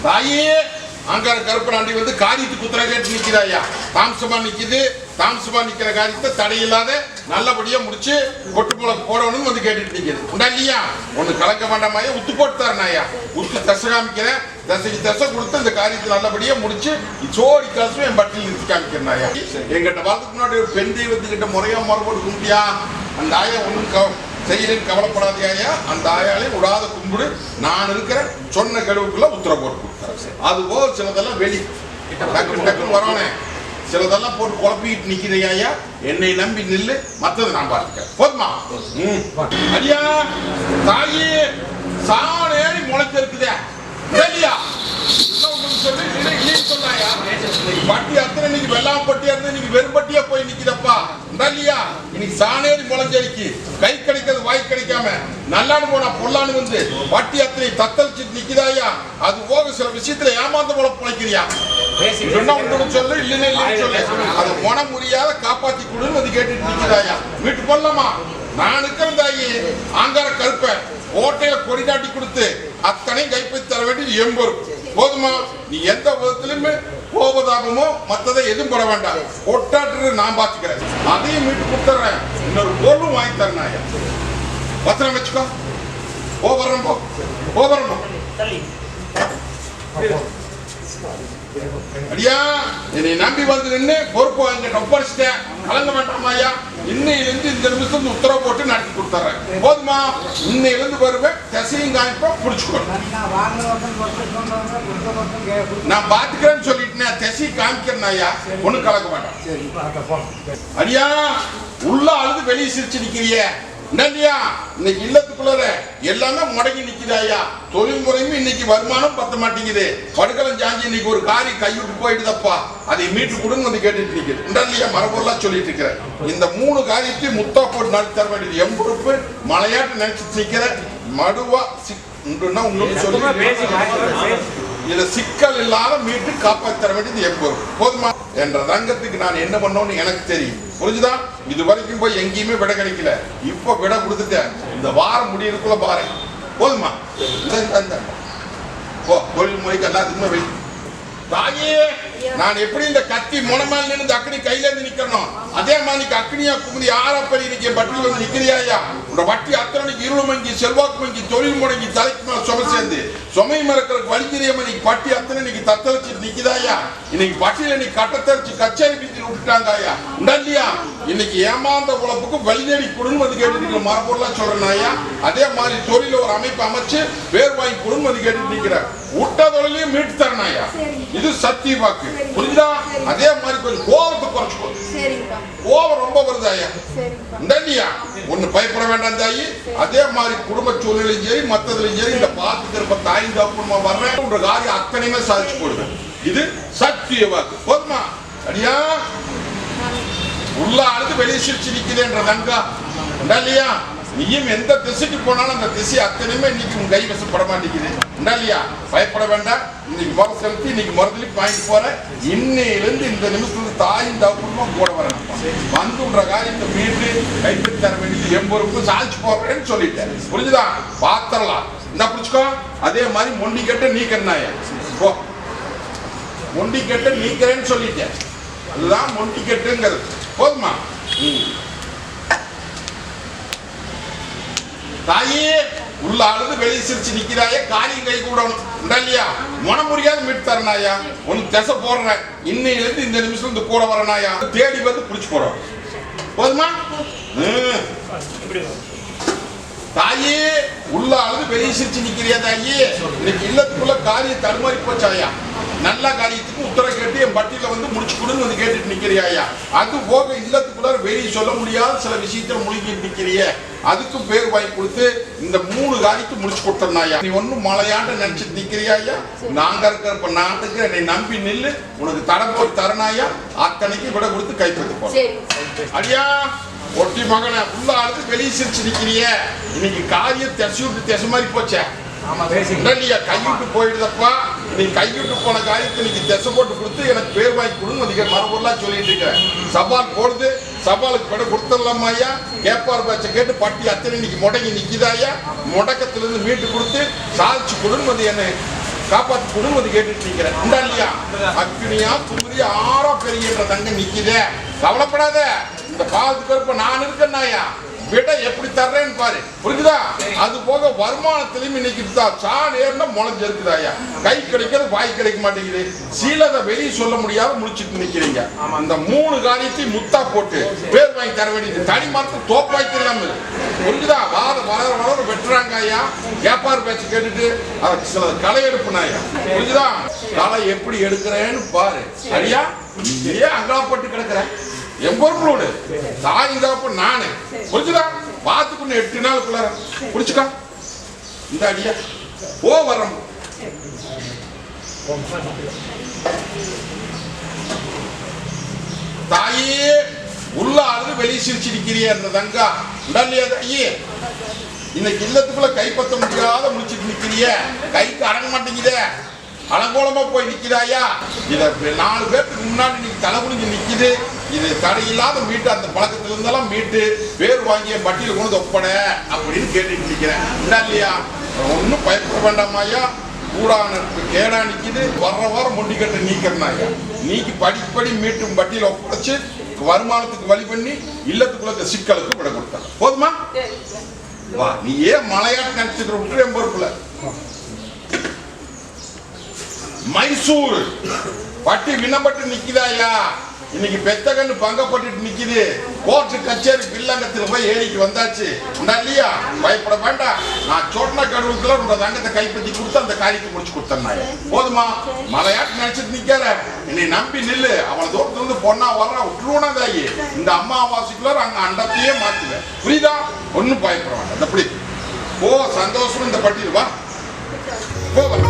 தாயே அங்கார கருப்பராண்டி வந்து காரியத்துக்கு உத்தரவு கேட்டு நிக்கிறாயா. தாமசமா நிக்குது. தாமசமா நிக்கிற காரியத்தை தடையில்லாத நல்லபடியா முடிச்சு கொட்டு முளக்கு போடணும்னு வந்து கேட்டுட்டு நிக்குது. உண்டா இல்லையா? ஒண்ணு கலக்க வேண்டாமாயா, உத்து போட்டு தரனாயா. உத்து தசை காமிக்கிறேன், தசைக்கு தசை கொடுத்து இந்த காரியத்தை நல்லபடியா முடிச்சு சோடி காசும் என் பட்டியல் நிறுத்தி காமிக்கிறனாயா. எங்கிட்ட வரதுக்கு முன்னாடி ஒரு பெண் தெய்வத்துக்கிட்ட முறையா முறைப்போட்டு கும்பிட்டியா? அந்த ஆயா ஒன்றும் செய்யலன்னு கவலைப்படாதியா. அந்த ஆயாலே விடாத கும்பிடு. நான் இருக்கிற சொன்ன கழுவுக்குள்ள உத்தரவு போட்டு கொடுத்தாரு. அது போல சிலதெல்லாம் வெளி டக்கு டக்குன்னு வரவனே சிலதெல்லாம் போட்டு குழப்பிட்டு நிக்கிறையா. என்னை நம்பி நில்லு, மத்தது நான் பார்த்துக்கிறேன். போதுமா? ஐயா தாயி சாணேறி முளைச்சு இருக்குதே இல்லையா? பட்டி அத்தனை இன்னைக்கு வெள்ளாம பட்டியா இருந்து இன்னைக்கு வெறும்பட்டியா போய் நிக்கிறப்பா. இல்லையா? இன்னைக்கு சாணேறி முளைஞ்சடிக்கு கை கிடைக்கிறது வாய் கிடைக்காம நல்லான்னு போனா பொல்லான்னு வந்து பட்டி அத்தனை தத்தளிச்சு நிக்குதாயா. அது போக சில விஷயத்துல ஏமாந்த போல பிழைக்கிறியா. சொல்லு இல்லைன்னு சொல்லு. அது மன முடியாத காப்பாத்தி கொடுன்னு வந்து கேட்டுட்டு நிக்குதாயா. வீட்டு போடலாமா? நான் இருக்கிறேன் தாயி. ஆங்கார கருப்ப ஓட்டையில கொடி நாட்டி கொடுத்து அத்தனையும் கைப்பற்றி தர வேண்டியது எம்பொரு. போதுமா? நீ எந்த விதத்திலுமே கோபதாபமோ மற்றதை எதுவும் போட வேண்டாம். கொட்டாட்டு நான் பாத்துக்கிறேன். அதையும் மீட்டு கொடுத்துறேன். இன்னொரு பொருளும் வாங்கி தரேன். பத்திரம் வச்சுக்கோ. போபரம் போ, போபரம் போ. அடியா என்னை நம்பி வந்து நின்று பொறுப்பு வாங்கி ஒப்படைச்சிட்டேன். கலங்க வேண்டாமாயா. இன்னையிலிருந்து இந்த நிமிஷம் உத்தரவு போட்டு நடத்தி கொடுத்துறேன். போதுமா? இன்னையிலிருந்து வருவேன். திசையும் காமிப்பேன், புடிச்சுக்கணும். நான் பாத்துக்கிறேன்னு சொல்லிட்டேன். திசை காமிக்கிறேன் ஐயா. ஒண்ணும் கலக்க வேண்டாம். அடியா உள்ள அழுது வெளியே சிரிச்சு நிக்கிறிய இல்லையா? இன்னைக்கு இல்லத்துக்குள்ள எல்லாமே முடங்கி நிக்குதாயா. தொழில் முறையும் இன்னைக்கு வருமானம் பத்த மாட்டேங்குது. படுக்கலம் ஜாஞ்சி இன்னைக்கு ஒரு காரி கைவிட்டு போயிடுதப்பா. அதை மீட்டு கொடுன்னு வந்து கேட்டுட்டு நிக்குது. இல்லையா? மரபொருளா சொல்லிட்டு இருக்கிறேன். இந்த 3 காரியத்தையும் முத்தா போட்டு நடத்தி தர வேண்டியது என் பொறுப்பு. மலையாட்டு நினைச்சு நிக்கிற மடுவா உங்களுக்கு சொல்லி இத சிக்கல் இல்லாத மீட்டு காப்பாற்றி தர வேண்டியது என் பொறுப்பு. போதுமா? என்ற ரங்கத்துக்கு நான் என்ன பண்ணோம்னு எனக்கு தெரியும். புரிஞ்சுதா? இது வரைக்கும் போய் எங்கேயுமே விட கிடைக்கல. இப்ப விட கொடுத்துட்டேன். இந்த வாரம் முடியறதுக்குள்ள பாரு. போதுமா? தொழில் முறைக்கு எல்லாத்துக்குமே வை. தாயே நான் எப்படி இந்த கத்தி முனமால் நின்று அக்னி கையில இருந்து நிக்கணும், அதே மாதிரி அக்னியா குமுதி ஆறப்படி இன்னைக்கு பட்டியல் வந்து நிக்கிறியா. உன்னோட வட்டி அத்தனைக்கு இருள் மங்கி செல்வாக்கு மங்கி தொழில் முடங்கி தலைக்கு மேல சுமை சேர்ந்து சுமை மறக்கிறதுக்கு வலிக்கிறியமா. இன்னைக்கு பட்டி அத்தனை இன்னைக்கு தத்தளிச்சு நிக்குதாயா. இன்னைக்கு பட்டியல இன்னைக்கு கட்டத்தரிச்சு கச்சேரி பீச்சில் விட்டுட்டாங்கயா. இல்லையா? இன்னைக்கு ஏமாந்த உழப்புக்கு வழி தேடி கொடுன்னு வந்து கேட்டு மரபொருளா சொல்றேன். அதே மாதிரி தொழில ஒரு அமைப்பு அமைச்சு வேர் வாங்கி கொடுன்னு வந்து கேட்டு நிக்கிற விட்ட தொழிலையும் மீட்டு தரனாயா. இது சத்திய வாக்கு. புரியுதா? அதே மாதிரி கொஞ்சம் கோபத்தை குறைச்சுக்கோ. கோபம் ரொம்ப வருதாயா. இல்லையா? ஒண்ணு பயப்பட வேண்டாம் தாயி. அதே மாதிரி குடும்ப சூழ்நிலையும் சரி மற்றதுலையும் சரி இந்த பார்த்து திரும்ப தாயின் தப்புமா வர்றேன் காரியம் அத்தனையுமே சாதிச்சு போடுவேன். இது சத்திய வாக்கு. போதுமா? அடியா உள்ள அழுது வெளியே சிரிச்சு நிக்குதுன்ற தங்கா. இல்லையா? நீயும் எந்த திசைக்கு போனாலும் அந்த திசை அத்தனையுமே இன்னைக்கு உன் கை வசப்பட மாட்டேங்குது. இல்லையா? பயப்பட வேண்டாம். இன்னைக்கு முறை செலுத்தி இன்னைக்கு மருந்துலிக்கு வாங்கிட்டு போறேன். இன்னையிலிருந்து இந்த நிமிஷத்துல தாயின் தப்புமா கூட வரணும். வந்துன்ற காரியத்தை மீட்டு கைப்பற்றி தர வேண்டியது என் பொறுப்பு. சாதிச்சு போறேன்னு சொல்லிட்டேன். புரிஞ்சுதா? பாத்திரலாம் இந்த பிடிச்சுக்கோ. அதே மாதிரி மொண்டி கட்ட நீக்கிறனாயா. போ மொண்டி கட்ட நீக்கிறேன்னு சொல்லிட்டேன். அதுதான் மொண்டி கட்டுங்கிறது. போதுமா? தாயே உள்ள அழுது வெளியே சிரிச்சு நிக்கிறாய. காரியம் கை கூடணும். இல்லையா? மனம் முடியாத மீட்டு தரனாயா. ஒன்னு திசை போடுறேன். இன்னையிலிருந்து இந்த நிமிஷம் இந்த கூட வரனாயா. தேடி வந்து பிடிச்சு போறோம். போதுமா? தாயே உள்ள அழுது வெளியே சிரிச்சு நிக்கிறியா. தாயே இன்னைக்கு இல்லத்துக்குள்ள காரியம் தடுமாறி போச்சாயா. நல்ல காரியத்துக்கு உத்தரவு கேட்டு என் பட்டியல வந்து முடிச்சு கொடுன்னு நிக்கிறியா? அது போக இல்லத்துக்குள்ள வெளியே சொல்ல முடியாத சில விஷயத்துல முழுகி நிக்கிறிய, அதுக்கும் பேர் வாங்கி கொடுத்து இந்த 3 காரியத்தை முடிச்சு கொடுத்தனாயா. நீ ஒன்னும் மலையாண்ட நினைச்சிட்டு நிக்கிறியா? நாங்க இருக்கிறப்ப நாட்டுக்கு என்னை நம்பி நில்லு, உனக்கு தடம் போட்டு தரணாயா, அத்தனைக்கு விட கொடுத்து கைப்பற்றி போற அடியா. ஒட்டி மகனை உள்ள ஆளுக்கு வெளியே சிரிச்சு நிக்கிறிய, இன்னைக்கு காரியம் தெசு விட்டு தெசு மாதிரி போச்சே இல்லையா? கைவிட்டு போயிடுதப்பா, நீ கைவிட்டு போன காரியத்தை இன்னைக்கு தெசை போட்டு கொடுத்து எனக்கு பேர் வாங்கி கொடுங்க அதிக மரபொருளா சொல்லிட்டு இருக்கிறேன். சவால் போடுது, சவாலுக்கு விட கொடுத்துடலாமா ஐயா? கேப்பார் பேச்சை கேட்டு பட்டி அத்தனை இன்னைக்கு முடங்கி நிக்குதாயா? முடக்கத்திலிருந்து மீட்டு கொடுத்து சாதிச்சு கொடுன்னு என்ன காப்பாத்தி கொடுன்னு கேட்டுட்டு நிக்கிறேன். உண்டா இல்லையா? அக்னியா குமரியா ஆறா பெரிய தங்க நிக்குதே, கவலைப்படாத. இந்த பாலத்துக்கு இருப்ப நான் இருக்கேன்னாயா, விட எப்படி தர்றேன்னு பாரு, புரிஞ்சுதா? அது போக வருமானத்திலையும் இன்னைக்கு சாண் ஏறினா முளைஞ்சு இருக்குதாயா. கை கிடைக்கிறது வாய் கிடைக்க மாட்டேங்குது, சீலதை வெளியே சொல்ல முடியாத முடிச்சுட்டு நிக்கிறீங்க. அந்த 3 காரியத்தையும் முத்தா போட்டு பேர் வாங்கி தர வேண்டியது. தனி மரத்தை தோப்பாய் தெரியாம புரிஞ்சுதா? வளர வெட்டுறாங்க ஐயா. வியாபார பேச்சு கேட்டுட்டு அதை சில களை எடுப்புனாயா, புரிஞ்சுதா? களை எப்படி எடுக்கிறேன்னு பாரு அடியா. ஏன் அங்கலாப்பட்டு கிடக்குற என் பொறுப்போடு தாய்ந்தாப்ப நானு, புரிஞ்சுதா? பார்த்துக்குன்னு 8 நாளுக்குள்ள புடிச்சுக்கா. இந்த அடியா ஓ வரம் தாயே உள்ள ஆளுது வெளியே சிரிச்சிருக்கிறிய அந்த தங்கா உடல்லையா தாயே? இன்னைக்கு இல்லத்துக்குள்ள கைப்பற்ற முடியாத முடிச்சுட்டு நிக்கிறிய, கைக்கு அடங்க மாட்டேங்குதே, அலங்கோலமா போய் நிக்கிறாயா? இத 4 பேருக்கு முன்னாடி நீ தலை குனிஞ்சு நிக்குது. இது தடையில்லாத மீட்டு அந்த பழக்கத்துல இருந்தாலும் மீட்டு பேர் வாங்கிய பட்டியல கொண்டு ஒப்பட அப்படின்னு கேட்டுட்டு நிக்கிறேன். இல்லையா? ஒன்னும் பயப்பட வேண்டாமாயா. கூடானருக்கு கேடா நிக்குது, வர்ற வாரம் முண்டிக்கட்டை நீக்கிறனாயா. நீக்கி படிப்படி மீட்டும் பட்டியல ஒப்படைச்சு வருமானத்துக்கு வழி பண்ணி இல்லத்துக்குள்ள சிக்கலுக்கு விட கொடுத்தாங்க. போதுமா? வா, நீ ஏன் மலையாட்டு நினைச்சிட்டு விட்டு என் பொறுப்புல. மைசூர் பட்டி வினப்பட்டு நிக்குதாயா? இன்னைக்கு பெத்தகன்னு பங்கப்பட்டு நிக்குது. கோர்ட்டு கச்சேரி பில்லங்கத்தில் போய் ஏறிக்கு வந்தாச்சு. இல்லையா? பயப்பட வேண்டாம். நான் சொன்ன கடவுளுக்குள்ள உங்க தங்கத்தை கைப்பற்றி கொடுத்து அந்த காரியத்தை முடிச்சு கொடுத்தேன். போதுமா? மலையாட்டு நினைச்சிட்டு நிக்கார, என்னை நம்பி நில்லு. அவனை தூரத்துல இருந்து பொண்ணா வர்ற விட்டுருவனாதாயி இந்த அம்மாவாசிக்குள்ள அங்க அண்டத்தையே மாத்துவேன். புரியுதா? ஒன்னும் பயப்பட வேண்டாம். அப்படி ஓ சந்தோஷம். இந்த பட்டியல் வா போவ.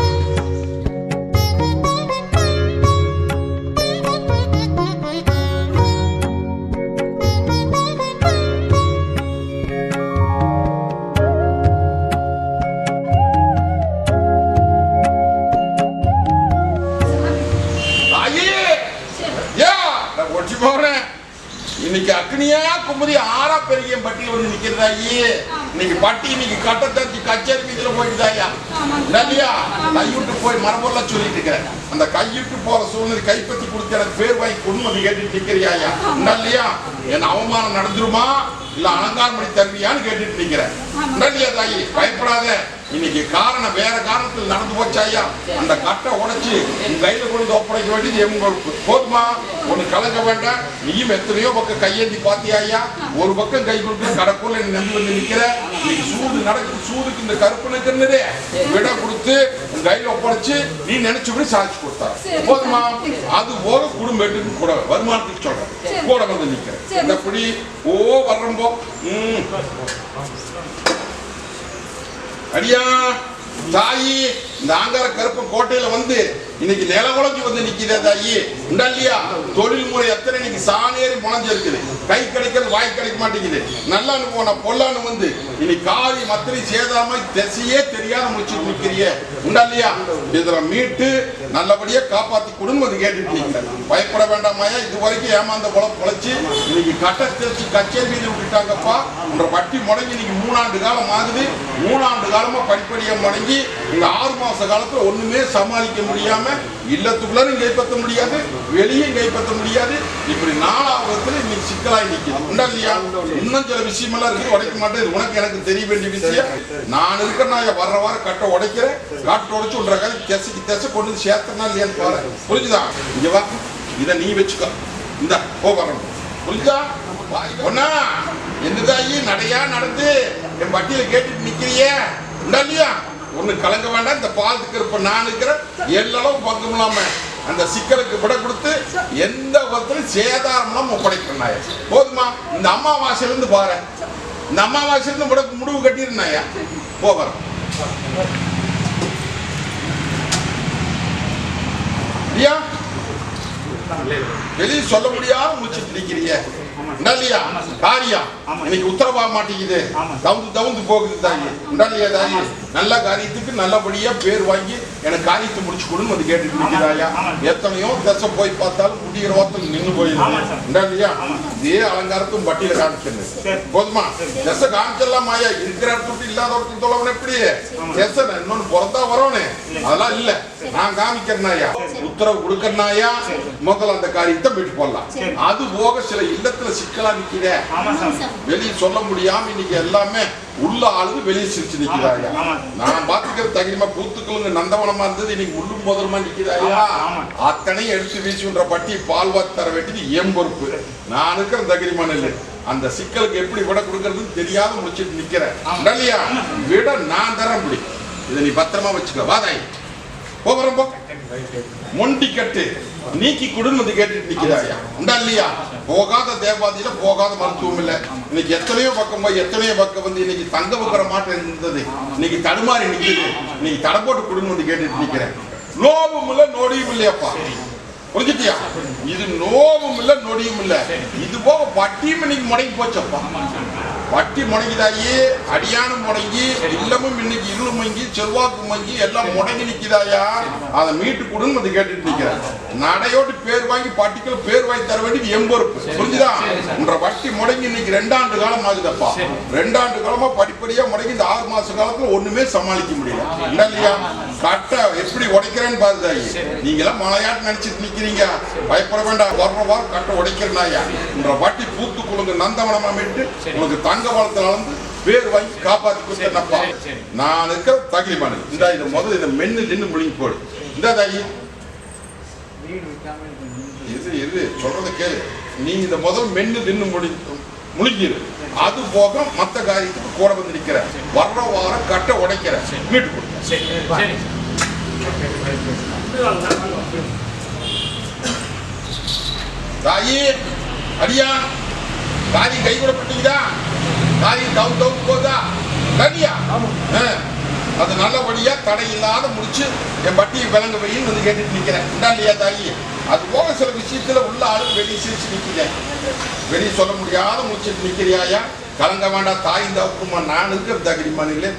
இன்னைக்கு அக்னியா குமரி ஆறா பெரிய பட்டியல் வந்து நிக்கிறதாயி. இன்னைக்கு பட்டி இன்னைக்கு கட்ட தச்சு கச்சேரி வீதியில போயிட்டுதாயா. இல்லையா? கைவிட்டு போய் மரபொருளா சொல்லிட்டு இருக்கிறேன். அந்த கைவிட்டு போற சூழ்நிலை கைப்பற்றி கொடுத்து எனக்கு பேர் வாங்கி கொண்டு வந்து கேட்டுட்டு நிக்கிறியாயா. இல்லையா? என் அவமானம் நடந்துருமா இல்ல அலங்காரம் பண்ணி தருவியான்னு கேட்டுட்டு நிக்கிறேன். இல்லையா தாயி? பயப்படாத. இன்னைக்கு காரணம் வேற காரணத்தில் நடந்து போச்சாயா. அந்த கட்டை உடைச்சு உன் கையில கொண்டு ஒப்படைக்க வேண்டியது என் பொறுப்பு. போதுமா? ஒண்ணு கலங்க வேண்டாம். நீயும் எத்தனையோ பக்கம் கையேந்தி பாத்தியாயா. ஒரு பக்கம் கை கொடுத்து கடற்கூர்ல நீ நம்பி வந்து நிக்கிற. இன்னைக்கு சூடு நடக்குது. சூடுக்கு இந்த கருப்புனுக்குன்னு விட கொடுத்து உன் கையில ஒப்படைச்சு நீ நினைச்சபடி சாதிச்சு கொடுத்தா. போதுமா? அது போக குடும்பத்துக்கு கூட வருமானத்துக்கு சொல்றேன் கூட வந்து நிக்கிறேன். இந்தப்படி ஓ வர்றம்போ அடியா தாயி. இந்த ஆங்கார கருப்ப கோட்டையில வந்து இன்னைக்கு நில உழைஞ்சி வந்து நிக்கிதே தாயி. இல்லையா? தொழில் முறை எத்தனை இன்னைக்கு சாணேறி முளைஞ்சு இருக்குது. கை கிடைக்கிறது வாய் கிடைக்க மாட்டேங்குது. நல்லான்னு போன பொல்லான்னு வந்து இன்னைக்கு காரி மத்திரை சேதாம திசையே தெரியாத முடிச்சுட்டு நிக்கிறிய. இல்லையா? இதுல மீட்டு நல்லபடியா காப்பாத்தி கொடுன்னு வந்து கேட்டுட்டு நிக்கிற. பயப்பட வேண்டாமாயா. இது வரைக்கும் ஏமாந்த பொழைச்சு இன்னைக்கு கட்ட திருச்சி கச்சேரி மீது விட்டுட்டாங்கப்பா. உன்ற வட்டி முடங்கி இன்னைக்கு 3 ஆண்டு காலம் ஆகுது. 3 ஆண்டு காலமா படிப்படியா முடங்கி இந்த 6 மாச காலத்துல ஒண்ணுமே சமாளிக்க முடியாம இல்லத்துக்குள்ள கைப்பற்ற முடியாது, வெளியே கைப்பற்ற முடியாது. இப்படி 4ஆவது இன்னைக்கு சிக்கலாய் நிக்குது. இல்லையா? இன்னும் சில விஷயம் எல்லாம் இருக்கு, உடைக்க மாட்டேன். இது உனக்கு எனக்கு தெரிய வேண்டிய விஷயம். நான் இருக்க நான் வர்ற வாரம் கட்டை உடைக்கிறேன். காட்டு உடைச்சு விடுற கால திசை கொண்டு சேர்த்தனா இல்லையான்னு பாரு. புரிஞ்சுதா? இங்க வா, இதை நீ வச்சுக்கோ. இந்த போகிறோம். புரிஞ்சா? ஒன்னா என்னதாயி நடையா நடந்து என் வட்டியில கேட்டுட்டு நிக்கிறிய. இல்லையா? ஒண்ணு கலங்க வேண்டாம். இந்த பாலத்துக்கு இருப்ப நான் இருக்கிறேன். எல்லளவு பங்கம் இல்லாம அந்த சிக்கலுக்கு விட கொடுத்து எந்த ஒருத்தரும் சேதாரம்லாம் ஒப்படைக்கிறேன் நாயா. போதுமா? இந்த அமாவாசையில இருந்து பாரு, இந்த அமாவாசையில இருந்து முடிவு கட்டிருந்தாயா. போகிறோம் வெளியே சொல்ல முடியாம முடிச்சுட்டு நிக்கிறீங்க இல்லையா? காரியம் இன்னைக்கு உத்தரவாக மாட்டேங்குது, தவுந்து போகுது தாயி. இல்லையா தாயி? நல்ல காரியத்துக்கு நல்லபடியா பேர் வாங்கி எனக்கு காரியத்தை முடிச்சு கொடுன்னு வந்து கேட்டுட்டு நிற்கிறாயா. எத்தனையோ தசை போய் பார்த்தாலும் முடிகிற ஓரத்தில் நின்று போயிருக்கு இல்லையா? இதே அலங்காரத்தும் பட்டியல காமிக்கிறது. போதுமா? தசை காமிச்சிடலாம் மாயா. இருக்கிற இடத்துக்கு இல்லாத ஒருத்தர் சொல்லவன எப்படி தசை இன்னொன்னு பிறந்தா வரணும், அதெல்லாம் இல்ல. நான் காமிக்கிறேனாயா, உத்தரவு கொடுக்கறனாயா, முதல்ல அந்த காரியத்தை போயிட்டு போடலாம். அது போக சில இல்லத்துல சிக்கலா நிக்கிற, வெளியே சொல்ல முடியாம இன்னைக்கு எல்லாமே உள்ள ஆளுது வெளியே சிரிச்சு நிக்கிறாயா. நான் பாத்துக்கிறது தகிரிமா பூத்துக்களுங்க நந்தவனமா இருந்தது, இன்னைக்கு முள்ளும் முதலுமா நிக்கிறாயா. அத்தனையும் எடுத்து வீசுன்ற பட்டி பால்வாத்து தர வேண்டியது என் பொறுப்பு. நான் இருக்கிற தகிரிமான இல்லை. அந்த சிக்கலுக்கு எப்படி விட கொடுக்கறதுன்னு தெரியாத முடிச்சுட்டு நிக்கிறேன் இல்லையா? விட நான் தர முடியும். இதை நீ பத்திரமா வச்சுக்க. வாதாய் போகிறோம் போ. மொண்டி கட்டு நீக்கி கொடுன்னு கேட்டுட்டு நிக்கிறாயா உண்டா இல்லையா? போகாத தேவாதியில போகாத மருத்துவம் இல்ல. இன்னைக்கு எத்தனையோ பக்கம் போய் எத்தனையோ பக்கம் வந்து இன்னைக்கு தங்க வைக்கிற மாற்றம் இருந்தது, இன்னைக்கு தடுமாறி நிக்குது. இன்னைக்கு தடை போட்டு கொடுன்னு கேட்டுட்டு நிக்கிறேன். லோபம் இல்ல நொடியும் இல்லையாப்பா, புரிஞ்சுட்டியா? இது நோவும் இல்ல நொடியும் இல்ல. இது போக வட்டியும் இன்னைக்கு முடங்கி போச்சப்பா. வட்டி முடங்கிதாயி, அடியானும் முடங்கி, இல்லமும் இன்னைக்கு இருளும் மங்கி, செல்வாக்கு மங்கி எல்லாம் முடங்கி நிக்குதாயா. அதை மீட்டு கொடுன்னு வந்து கேட்டுட்டு நிக்கிறேன். நடையோட்டு பேர் வாங்கி பட்டிக்கல பேர் வாங்கி தர வேண்டியது என் பொறுப்பு. புரிஞ்சுதா? என்ற வட்டி முடங்கி இன்னைக்கு 2 ஆண்டு காலம் ஆகுதப்பா. 2 ஆண்டு காலமா படிப்படியா முடங்கி இந்த 6 மாச காலத்துல ஒண்ணுமே சமாளிக்க முடியல இல்லையா? கட்ட எப்படி உடைக்கிறேன்னு பாருதாயி. நீங்க எல்லாம் மலையாட்டு நினைச்சிட்டு நிக்கிறீங்க, பயப்பட வேண்டாம். வர்ற வாரம் கட்ட உடைக்கிறனாயா. என்ற வட்டி பூத்து குழுங்க நந்தவனமா மீட்டு உனக்கு தங்க வளத்துல வந்து பேர் வாங்கி காப்பாத்தி கொடுத்தப்பா. நான் இருக்கிற தகிலிமான இந்த இதை முதல்ல இதை மென்னு நின்று முழுங்கி போடு. இந்த தாயி இது சொல்றத கேளு. நீ இந்த முதல் மென்னு நின்று முழுங்கிரு. அது போக மத்த காரியத்துக்கு கூட வந்து நிக்கிற. வர்ற வாரம் கட்ட உடைக்கிற மீட்டு கொடுக்க. தாயி அடியா காரியம் கை கூட பட்டீங்கதா? காரியம் தவு போதா சரியா? அது நல்லபடியா தடை இல்லாத முடிச்சு என் பட்டியை விளங்க வையின்னு வந்து கேட்டுட்டு நிக்கிறேன் இல்லையா தாயி? அது போக சில விஷயத்துல உள்ள ஆளு வெளியே சிரிச்சு நிக்கிறேன். வெளியே சொல்ல முடியாத முடிச்சுட்டு நிக்கிறியாயா. கலங்க வேண்டாம் தாய் தப்புமா. நான் இருக்கிற தகிரிமான இல்லை.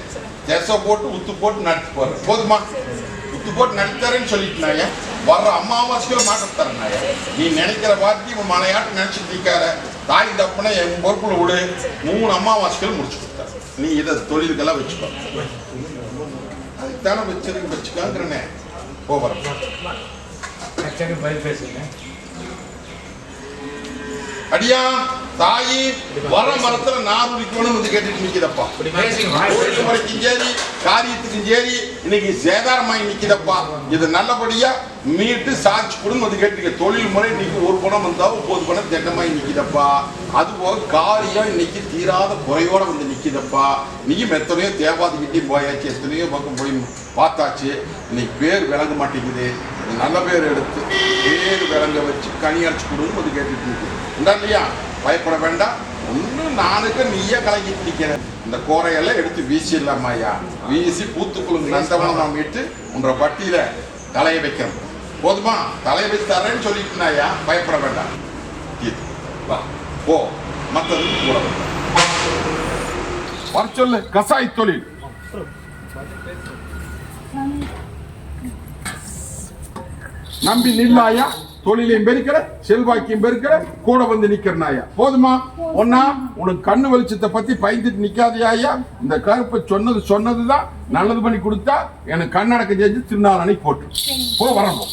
தேச போட்டு உத்து போட்டு நடத்தி போறேன். போதுமா? உத்து போட்டு நடத்தாரேன்னு சொல்லிட்டுனாயா. வர்ற அம்மாவாசைக்குள்ள மாற்றம் தரேன்னாயா. நீ நினைக்கிற வார்த்தை உன் மனையாட்டு நினைச்சிட்டு நிக்கார. தாய் தப்புனா என் பொறுப்புல விடு. 3 அமாவாசைகள் முடிச்சு கொடுத்தாரு. நீ இதை தொழிலுக்கெல்லாம் வச்சுக்கோ. அதுதானே வச்சுக்காங்கிறனே. போகிறேன். அடியா தாயி வர மரத்துல நார் உரிக்கணும் வந்து கேட்டுட்டு நிக்குதப்பா. முறைக்கும் சரி காரியத்துக்கும் சரி இன்னைக்கு சேதாரமாய் நிக்குதப்பா. இது நல்லபடியா மீட்டு சாட்சி கொடுன்னு வந்து கேட்டுக்க. தொழில் முறை இன்னைக்கு ஒரு பணம் வந்தா 9 பணம் திட்டமாய் நிக்குதப்பா. அது போக காரியம் இன்னைக்கு தீராத குறையோட வந்து நிக்குதப்பா. நீயும் எத்தனையோ தேவாதிக்கிட்டையும் போயாச்சு, எத்தனையோ பக்கம் போய் பார்த்தாச்சு. இன்னைக்கு பேர் விளங்க மாட்டேங்குது. நல்ல பேர் எடுத்து பேர் விளங்க வச்சு கனி அடிச்சு கொடுன்னு வந்து கேட்டுட்டு நிற்குது இல்லையா? பயப்பட வேண்டாம். ஒன்னும் நானுக்கு நீயே கலக்கிட்டு நிக்கிற. இந்த கோரையெல்லாம் எடுத்து வீசிடலாமாயா. வீசி பூத்துக்குழுங்க நந்தவனமா மீட்டு உன்ற பட்டியில தலையை வைக்கிறோம். போதுமா? தலையை வச்சு தரேன்னு சொல்லிட்டுனாயா. பயப்பட வேண்டாம். வா போ. மற்றதுக்கு கூட வர சொல்லு. கசாய் தொழில் நம்பி நில்லாயா. தொழிலையும் பெருக்கிற, செல்வாக்கியும் பெருக்கிற, கூட வந்து நிக்கிறனாயா. போதுமா? ஒன்னா உனக்கு கண்ணு வெளிச்சத்தை பத்தி பயந்துட்டு நிக்காதையா. இந்த கருப்பை சொன்னதுதான் நல்லது பண்ணி கொடுத்தா எனக்கு கண்ணடக்கம் செஞ்சு திருநாளனை போட்டு போ. வரணும்.